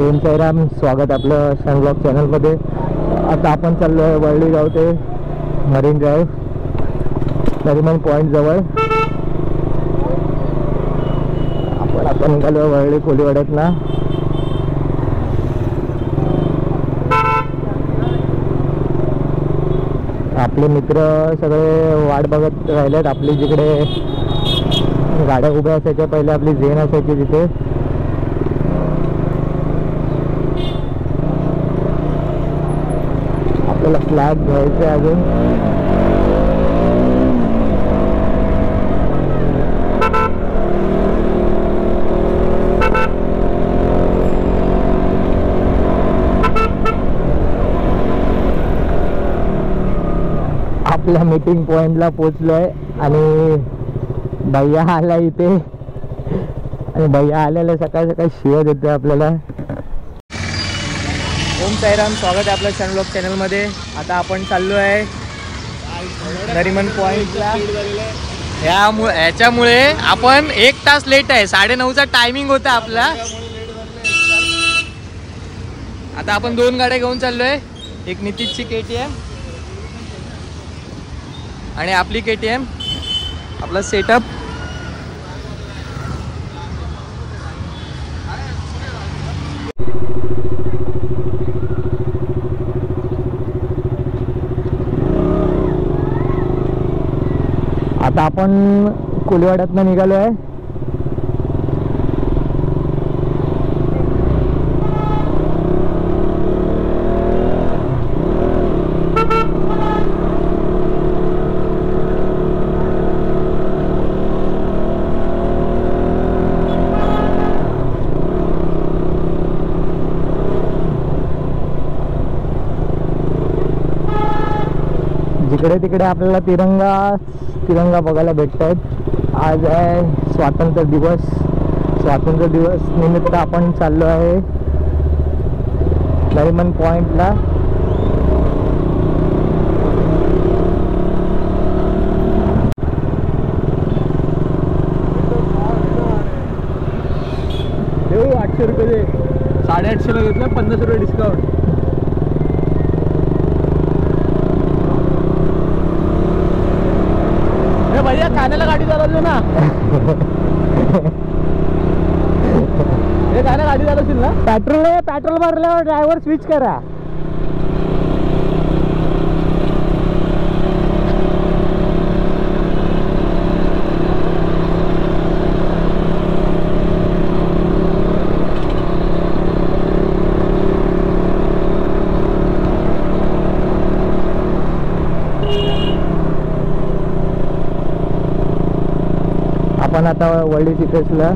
ओम साईराम, स्वागत आपलं शन ब्लॉग चॅनलमध्ये. आता आपण चाललो आहे वरळी गाव ते मरीन ड्राईव्ह नरिमन पॉईंट जवळ. आपण निघालो आहे वरळी कोलीवाड्यातनं. आपले मित्र सगळे वाट बघत राहिलेत. आपली जिकडे गाड्या उभ्या असायच्या पहिले आपली झेन असायची तिथे. आपल्याला फ्लॅग घ्यायचं आहे अजून. आपल्या मीटिंग पॉइंटला पोचलोय आणि भैया आला इथे. आणि भैया आलेला सकाळ सकाळी शिव देतोय आपल्याला. ओम साईराम, स्वागत आहे आपल्या शन ब्लॉग चॅनलमध्ये. आता आपण चाललो आहे नरिमन पॉईंटला. ह्याच्यामुळे आपण 1 तास लेट आहे. 9:30चा टायमिंग होता आपला. आता आपण 2 गाड्या घेऊन चाललोय. एक नितीशची KTM आणि आपली KTM. आपला सेटअप आता आपण कोलीवाड्यातनं निघालो आहे. जिकडे तिकडे आपल्याला तिरंगा बघायला भेटत आहेत. आज आहे स्वातंत्र्य दिवस. स्वातंत्र्य दिवस निमित्त आपण चाललो आहे नरिमन पॉइंटला. देऊ 800 रुपये दे. 850ला घेतलं, 50 रुपये डिस्काउंट. भैया खाण्याला गाडी चालवली ना. हे खाण्या गाडी चालवशील ना. पेट्रोल भरल्यावर ड्रायव्हर स्विच करा. आपण आता वरळी तिथेचला.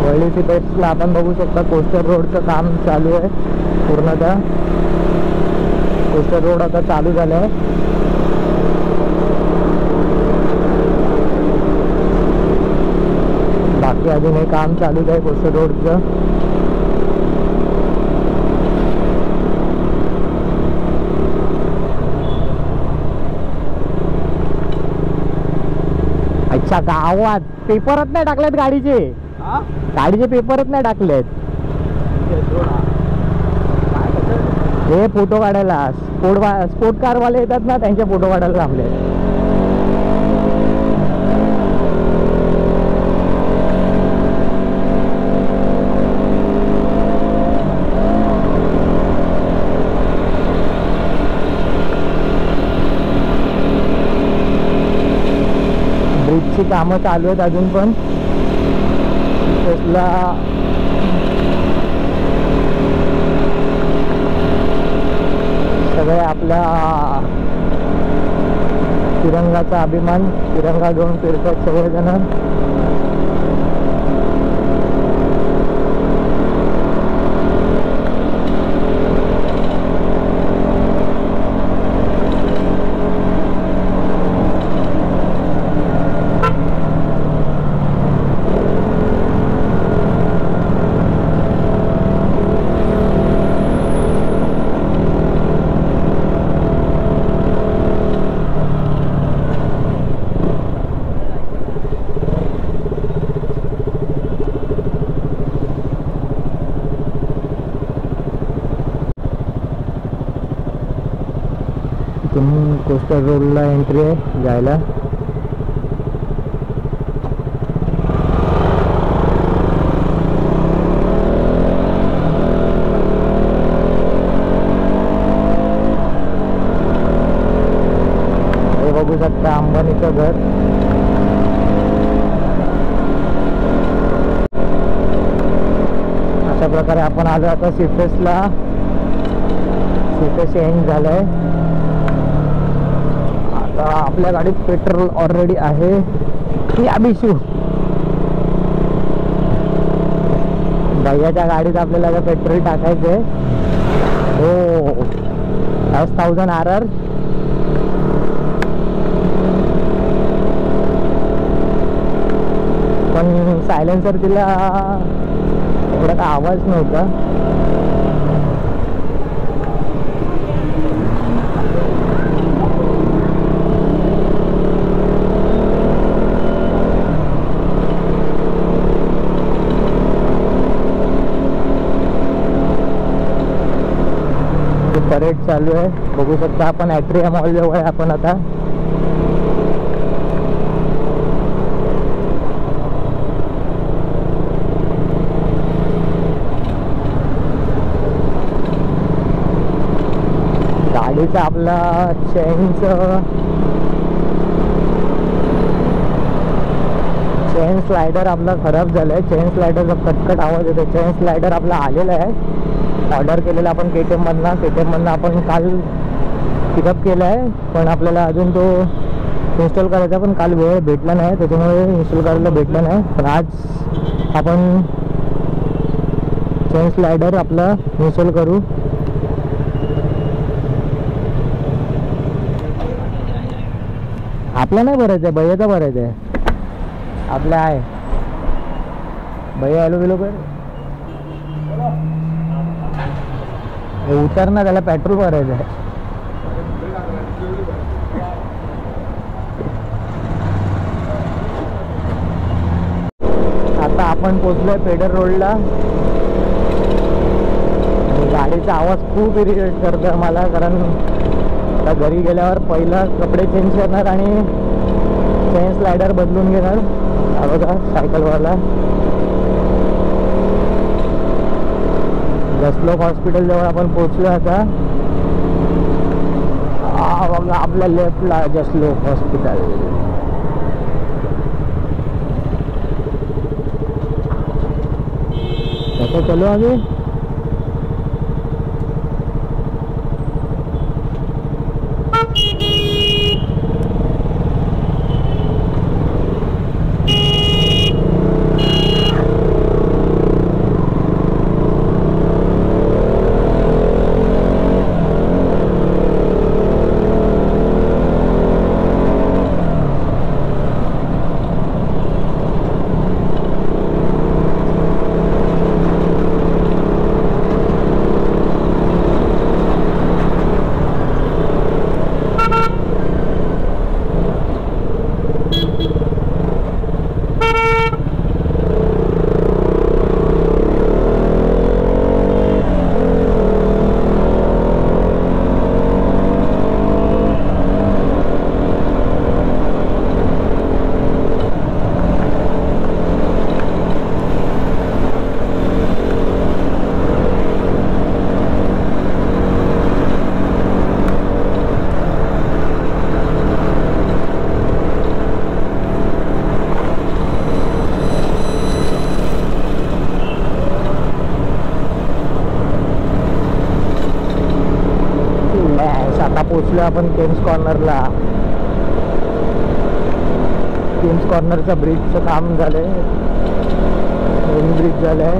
वरळी तिथेचला आपण बघू शकता कोस्टर रोडचं काम चालू आहे पूर्णतः. कोस्टर रोड आता चालू झाला आहे. बाकी अजून हे काम चालूच आहे कोस्टर रोडचं. अच्छा, गावात पेपरच नाही टाकलेत गाडीचे. गाडीचे पेपरच नाही टाकलेत. हे फोटो काढायला स्पोर्ट कारवाले येतात ना, त्यांचे फोटो काढायला थांबले. ब्रिजची कामं चालू आहेत अजून पण. तिथेचला सगळे आपल्या तिरंगाचा अभिमान, तिरंगा घेऊन फिरतात सगळेजण. इथून कोस्टल रोडला एंट्री आहे जायला. हे बघू शकता अंबानीचं घर. अशा प्रकारे आपण आलो आता सिफेसला. सिफेस एंड झालंय. आता आपल्या गाडीत पेट्रोल ऑलरेडी आहे. या बिशू भैयाच्या गाडीत आपल्याला पेट्रोल टाकायचंय. हो 1000 RR. पण सायलेन्सर तिला एवढा काय आवाज नव्हता. परेड चालू आहे. बघू शकता आपण ॲट्रिया मॉल जवळ आहे आपण आता. गाडीचा आपला चेन स्लायडर आपला खराब झालाय. चेन स्लायडरचा कटकट आवाज येतो. चेन स्लायडर आपला आलेला आहे. ऑर्डर केलेला आपण KTM मधनं आपण काल पिकअप केला आहे. पण आपल्याला अजून तो इन्स्टॉल करायचा. पण काल वेळ भेटला नाही त्याच्यामुळे इन्स्टॉल करायला भेटला नाही. पण आज आपण चेन स्लायडर आपला इन्स्टॉल करू. आपला नाही भरायचं आहे, भैयाचा भरायचा आहे. आपला आहे भैया. हॅलो बिलो कर उतर ना, त्याला पेट्रोल भरायचं आहे. आता आपण पोचलोय पेडर रोडला. गाडीचा आवाज खूप इरिटेट करतोय मला. कारण आता घरी गेल्यावर पहिला कपडे चेंज करणार आणि चेन स्लायडर बदलून घेणार. बघा सायकलवाला. जसलोक हॉस्पिटल जवळ आपण पोहोचलो आता. बघा आपल्या लेफ्टला जसलोक हॉस्पिटल. कसं चलो आम्ही. पोचलो आपण केम्स कॉर्नरला. केम्स कॉर्नरचा ब्रिजचं काम झालंय. नवीन ब्रिज झालंय.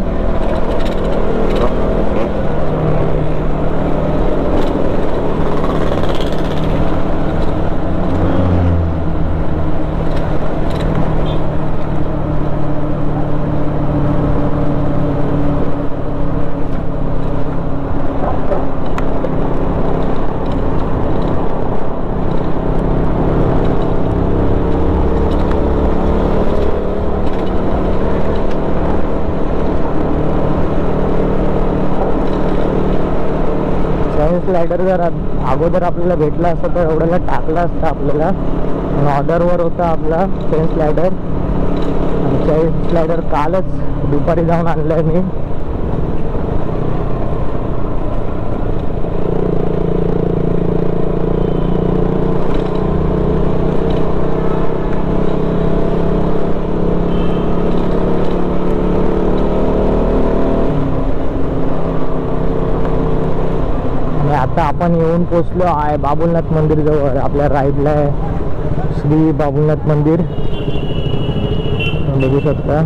स्लायडर जर अगोदर आपल्याला भेटला असतं तर एवढ्याला टाकला असतं आपल्याला. ऑर्डरवर होता आपला चेन स्लायडर. चेन स्लायडर कालच दुपारी जाऊन आणलंय मी. आता आपण येऊन पोचलो आहे बाबुलनाथ मंदिर जवळ. आपल्या राईडला आहे श्री बाबुलनाथ मंदिर, बघू शकता.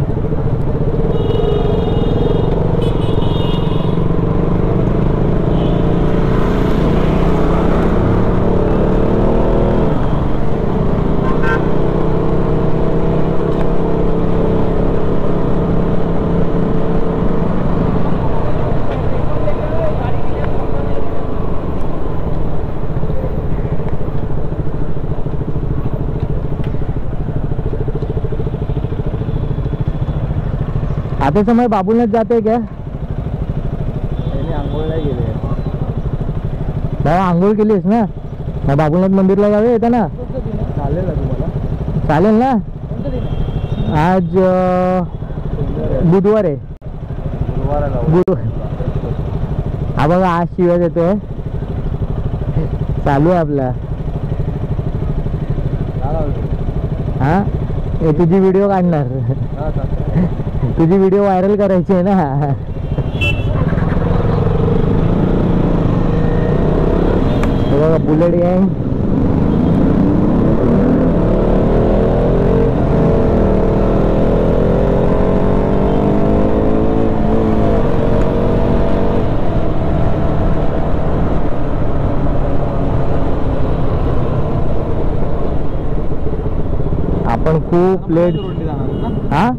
आते समय बाबुलनाथ जाते क्या? आंघोळला गेले. भाऊ आंघोळ केलीस ना? मग बाबुलनाथ मंदिरला जाऊया येतं ना? चालेल ना तुम्हाला? चालेल ना. आज बुधवार आहे. हा बघा आज शिवाय येतोय. चालू आहे आपला. हा हे तुझी व्हिडिओ काढणार. तुझी व्हिडिओ व्हायरल करायची आहे ना. बघा बुलेट गँग. आपण खूप लेट. हा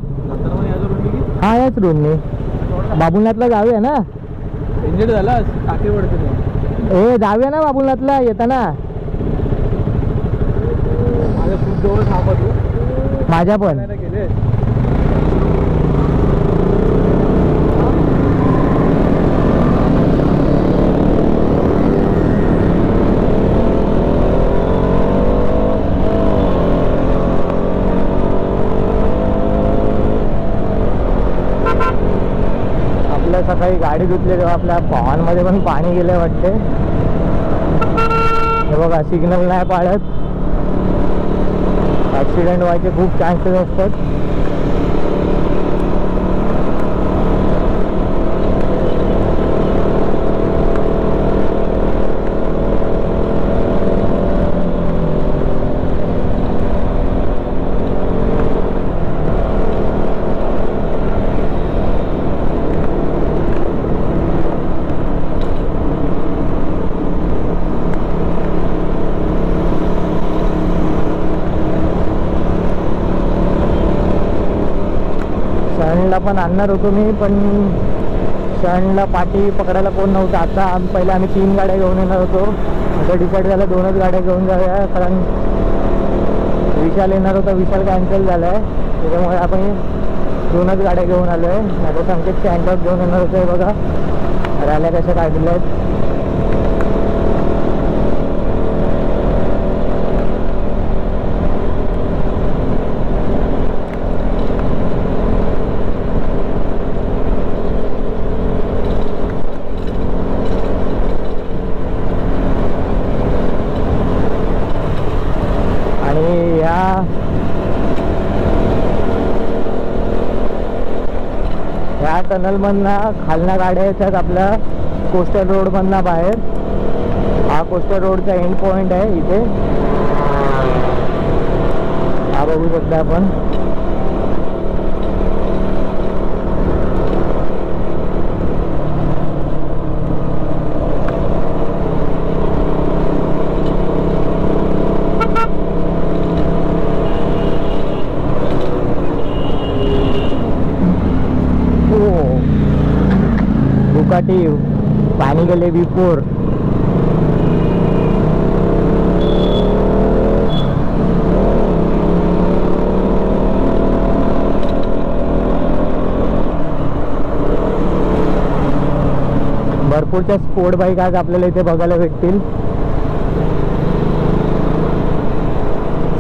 हा याच रोडने बाबुलनाथला जाऊया ना. इंजिन झाला टाकी पडते. ए जाऊया ना बाबुलनाथला येताना. माझ्या खूप जवळ थांबा तू. माझ्या पण गेले. सकाळी गाडी धुतली तेव्हा आपल्या पॉनमध्ये पण पाणी गेलं वाटते. हे बघा सिग्नल नाही पाळत. ॲक्सिडेंट व्हायचे खूप चान्सेस असतात. शरणला पण आणणार होतो मी, पण शरणला पाठी पकडायला कोण नव्हतं. आता पहिले आम्ही 3 गाड्या घेऊन येणार होतो. आता डिसाईड झालं 2च गाड्या घेऊन जाऊया, कारण विशाल येणार होता. विशाल कॅन्सल झाला आहे, त्याच्यामुळे आपण 2च गाड्या घेऊन आलो आहे. आता संकेतचे हँडबॅग घेऊन येणार होतो. हे बघा रॅल्या कशा काढलेल्या आहेत. ह्या टनल मधनं खालना गाड्या येतात आपल्या कोस्टल रोड मधनं बाहेर. हा कोस्टल रोडचा एंड पॉइंट आहे इथे. हा बघू शकता आपण. दुकाटी पाणी गेले बिफोर. भरपूरच्या स्पोर्ट बाईक आज आपल्याला इथे बघायला भेटतील.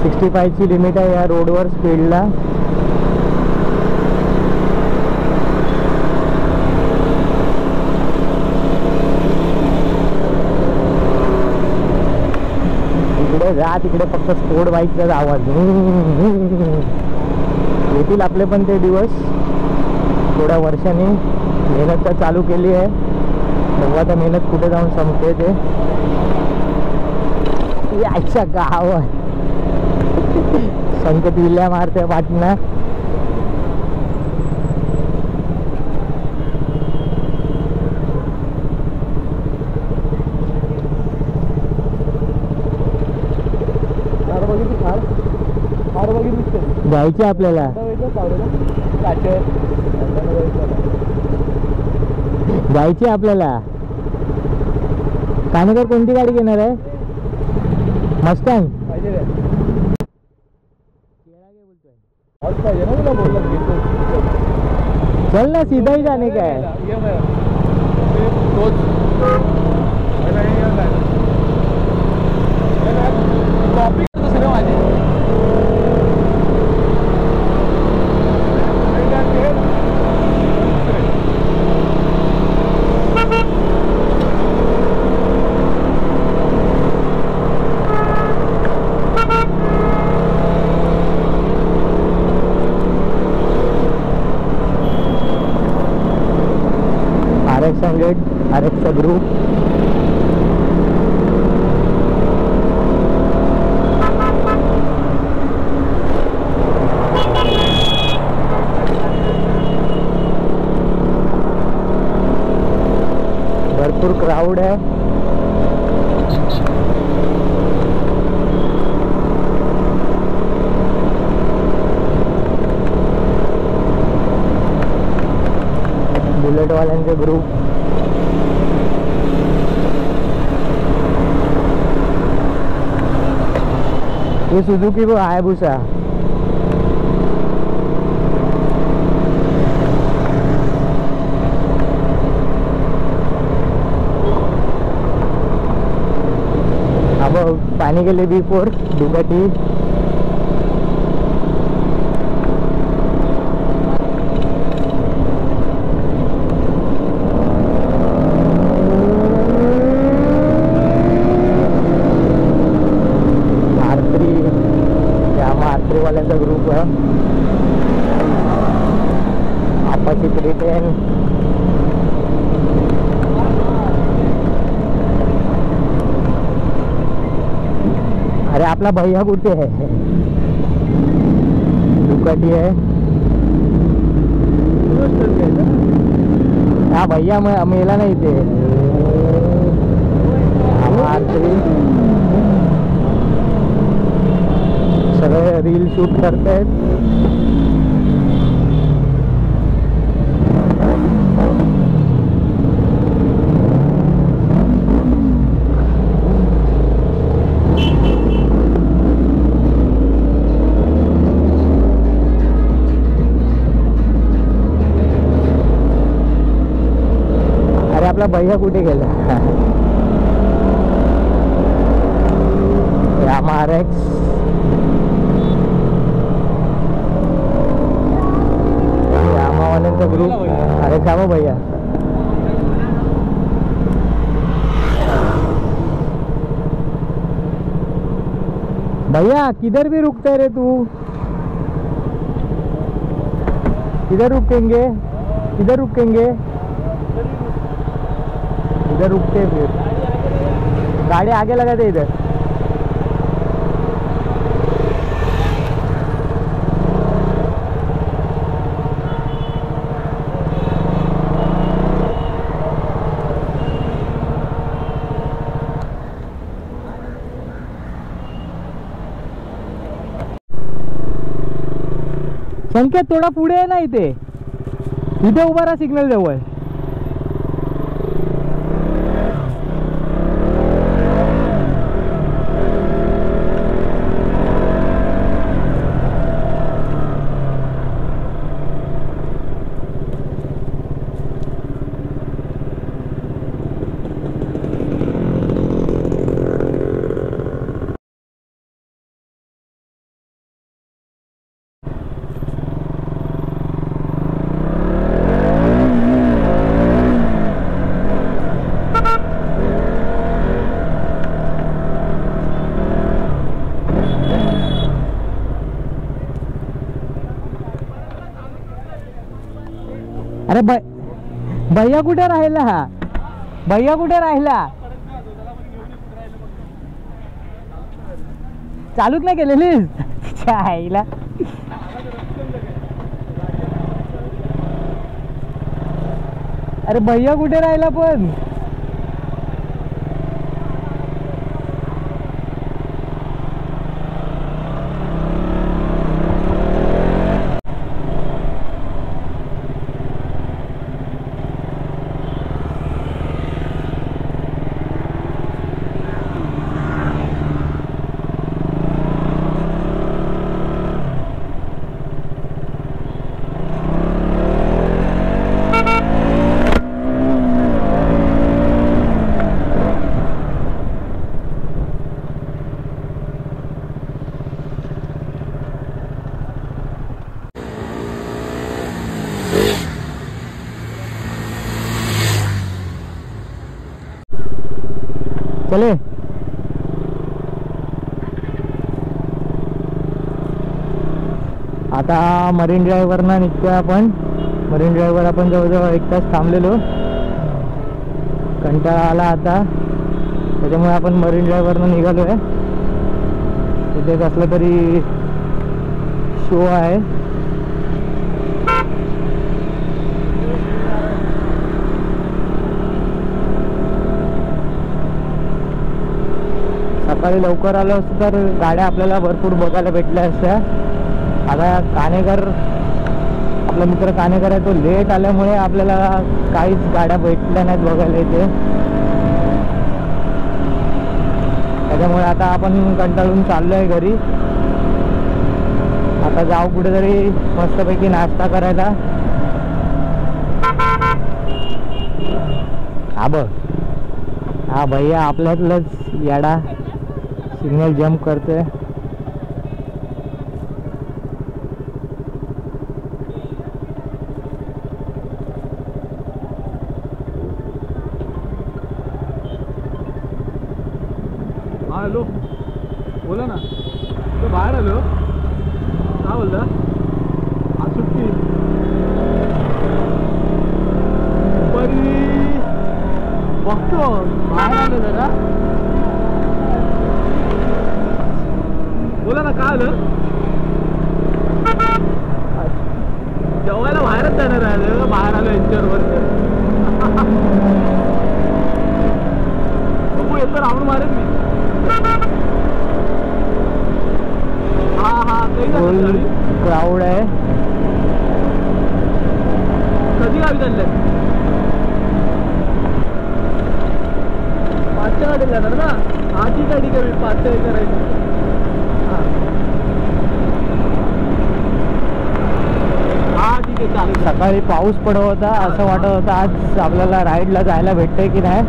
65 ची लिमिट आहे या रोडवर स्पीडला. इकडे जा तिकडे फक्त स्पोर्ट बाईकचाच आवाज. येतील आपले पण ते दिवस. थोड्या वर्षांनी मेहनत तर चालू केली आहे, तेव्हा तर मेहनत कुठे जाऊन संपते ते. याच्या गावात संकेत विल्या मारते वाटणं. जायचे आपल्याला. जायचे आपल्याला. कानेकर कोणती गाडी घेणार आहे? मस्टँग पाहिजे ना तुला बोलला चल ना, सीधा ही जाने का है. RX 100 RX चा ग्रुप. भरपूर क्राउड है. बुलेट वाल्यांचे ग्रुप. ये सुजुकी वो हायाबुसा. अब पानी के लिए B4 डुकाटी. वाल्यांचा ग्रुप है. अपाची 310. अरे आपला भैया कुठे है? दुकाटी है. हा भैया मेला नाही ते. सगळे रील शूट करतायत. अरे आपला भैया कुठे गेला? यामा RX. ग्रुप. अरे क्या भैया, भैया किधर भी रुकते रे तू? किधर रुकेंगे? किधर रुकेंगे? इधर रुकते फिर गाड़ी आगे लगा दे इधर. संकेत थोडा पुढे आहे ना, इथे इथे उभा राहा सिग्नल जवळ. अरे भैया कुठे राहिला? भैया कुठे राहिला? चालूच नाही केलेलीस आईला. अरे भैया कुठे राहिला पण? चले आता मरीन ड्राईव्हवरनं निघतोय आपण. मरीन ड्राईव्हवर आपण जवळजवळ 1 तास थांबलेलो, कंटाळा आला आता, त्याच्यामुळे आपण मरीन ड्राईव्हवरनं निघालोय. तिथे कसलं तरी शो आहे. सकाळी लवकर आलो असतो तर गाड्या आपल्याला भरपूर बघायला भेटल्या असत्या. आता कानेकर, आपला मित्र कानेकर आहे, तो लेट आल्यामुळे आपल्याला काहीच गाड्या भेटल्या नाहीत बघायला इथे. त्याच्यामुळे आता आपण कंटाळून चाललोय घरी. आता जाऊ कुठेतरी मस्तपैकी नाश्ता करायला. हा बघ, हा भैया आपल्यातलंच येडा सिग्नल जंप करते. हा हॅलो, बोला ना. तो बाहेर आलो. काय बोलता? आज सुट्टी. बघतो बाहेर आलो जरा. बोला ना, काय आलं? जेवायला बाहेरच जाणार आहे. बाहेर आलो यांच्यावर. बघू येतो, राऊंड मारेन मी. हा हा, फुल क्राऊड आहे. कधी गावी चालले? 5च्या गाडी जाणार ना? हा ठीक आहे, ठीक आहे. 5च्या करायची. सकाळी पाऊस पडत होता, असं वाटत होतं आज आपल्याला राईडला जायला भेटतंय की नाही.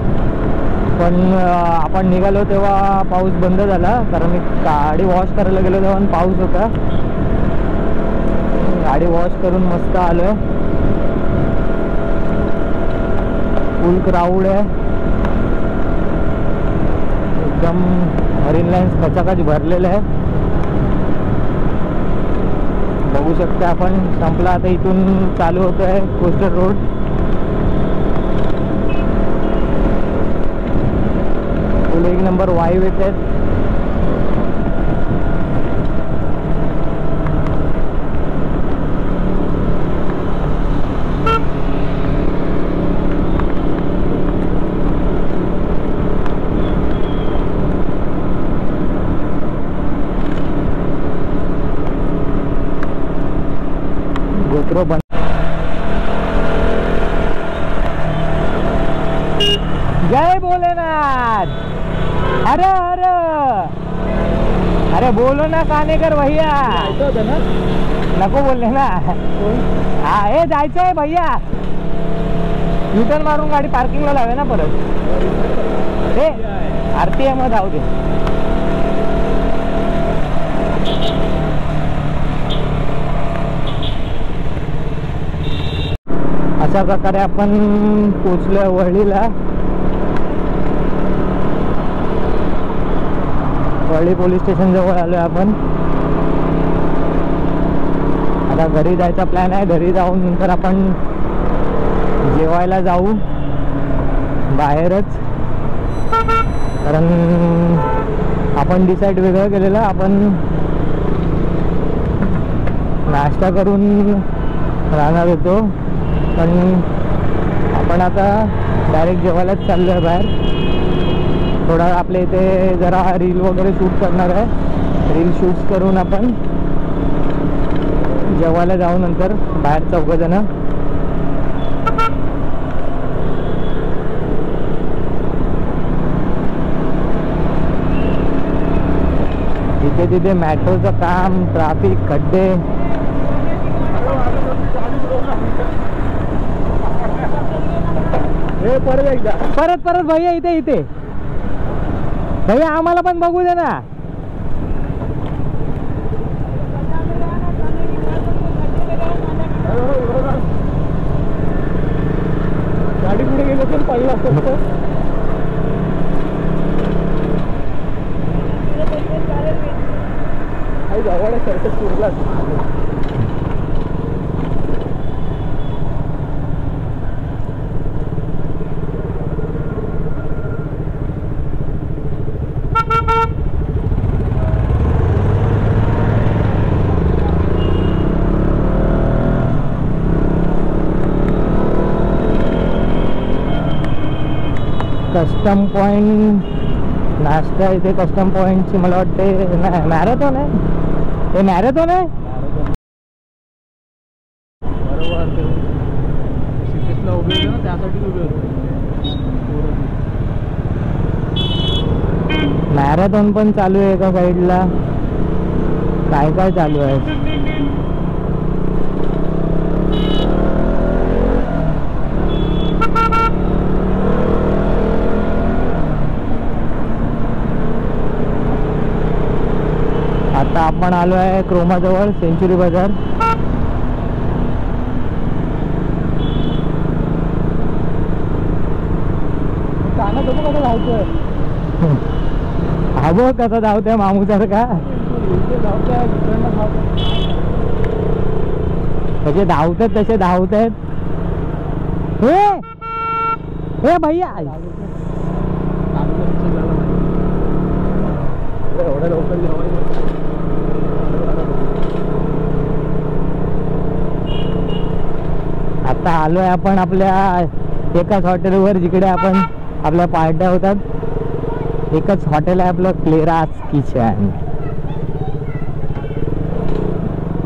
पण आपण निघालो तेव्हा पाऊस बंद झाला, कारण मी गाडी वॉश करायला गेलो तेव्हा पाऊस होता. गाडी वॉश करून मस्त आलो. फुल क्राऊड आहे एकदम. मरीन लाईन्स खचाखच भरलेलं आहे. बघू शकता आपण. संपला आता, इथून चालू होत आहे coastal road. Full 1 number vibe येत आहेत. जय भोलेनाथ. अरे अरे अरे बोलो ना कानेकर भैया. नको बोलले ना. हा, हे जायचं आहे भैया. युटर्न मारून गाडी पार्किंगला लावे ना परत. हे आरती आहे, मग जाऊ दे. अशा प्रकारे आपण पोचलो वळीला. वळी पोलीस स्टेशन जवळ आलोय आपण. आता घरी जायचा प्लॅन आहे. घरी जाऊन नंतर आपण जेवायला जाऊ बाहेरच, कारण आपण डिसाईड वेगळं केलेलं. आपण नाश्ता करून राहणार होतो, पण आपण आता डायरेक्ट जेवायलाच चाललो आहे बाहेर. थोडा आपल्या इथे जरा रील वगैरे शूट करणार आहे. रील शूट्स करून आपण जेवायला जाऊ नंतर बाहेर 4 जण. जिथे तिथे मेट्रोचं काम, ट्रॅफिक, खड्डे. परत भैया इथे भैया आम्हाला पण बघू दे ना. गाडी पुढे गेलो तर पाहिलं असतं. गावाला सर्कस सुरला. कस्टम पॉइंट नाश्ता इथे. कस्टम पॉइंटची मला वाटते मॅरेथॉन आहे. हे मॅरेथॉन आहे बरोबर. ते सिटीतला उभे होते ना, त्यासाठी उभे होते. मॅरेथॉन पण चालू आहे एका साईडला. काय काय चालू आहे. आता आपण आलो आहे क्रोमाजवळ, सेंचुरी बाजार. काना बघू कसं धावतोय. हा बघ कसा धावतोय मामूसारखा. कसे धावतात तसे धावत आहेत. हे भैया एवढ्या लवकर जेवायला. आता आलोय आपण आपल्या एकाच हॉटेलवर, जिकडे आपण आपल्या पार्ट्या होतात. एकच हॉटेल आहे आपलं, क्लेरास किचन.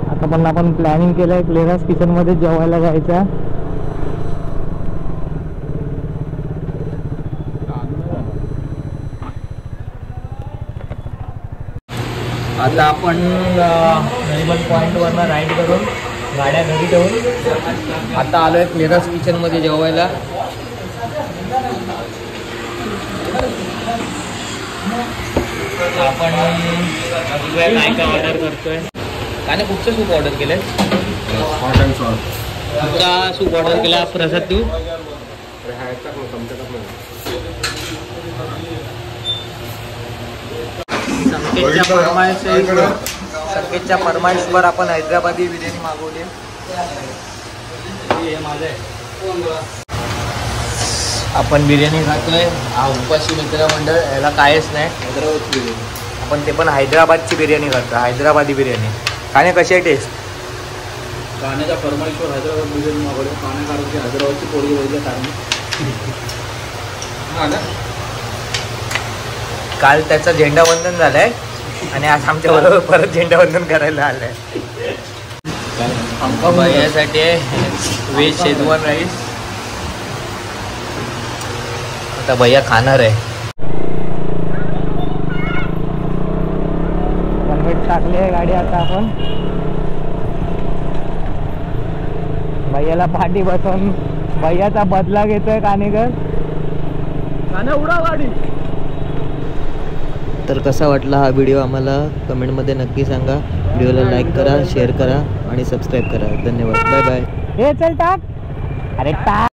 आता पण आपण प्लॅनिंग केलंय क्लेरास किचन मध्ये जेवायला जायचं. आता आपण नरिमन पॉईंटवरनं राईड करून गाड्या घरी ठेवून आता आलोय क्लेरास किचन मध्ये जेवायला. आपण काय काय ऑर्डर करतोय. काय कुठचं सूप ऑर्डर केलंय. कुठचा सूप ऑर्डर केला प्रसाद तू. संकेतच्या फरमाईशवर आपण हैदराबादी बिर्याणी मागवली. आपण बिर्याणी खातोय. हा उपाशी मित्र मंडळ, याला कायच नाही. हैदराबादची बिर्याणी आपण ते पण हैदराबादची बिर्याणी खातो. हैदराबादी बिर्याणी. खाणे कशी आहे टेस्ट. कान्याच्या फरमाईशवर हैदराबाद बिर्याणी मागवली. कान्या कारण की हैदराबादची पोळी वगैरे कारण हा ना. काल त्याचं झेंडावंदन झालंय आणि आज आमच्या बरोबर परत झेंडावंदन करायला आलंय. भैयासाठी आहे व्हेज शेजवान राईस. आता भैया खाणार आहे. हेल्मेट टाकली आहे गाडी. आता आपण भैयाला पाठी बसवून भैयाचा बदला घेतोय कानेकर. कान्या उडा गाडी. तर कसा वाटला हा व्हिडिओ आम्हाला कमेंटमध्ये नक्की सांगा. व्हिडिओला लाईक करा, शेअर करा आणि सबस्क्राईब करा. धन्यवाद. Bye bye. हे चल टाक. अरे टाक.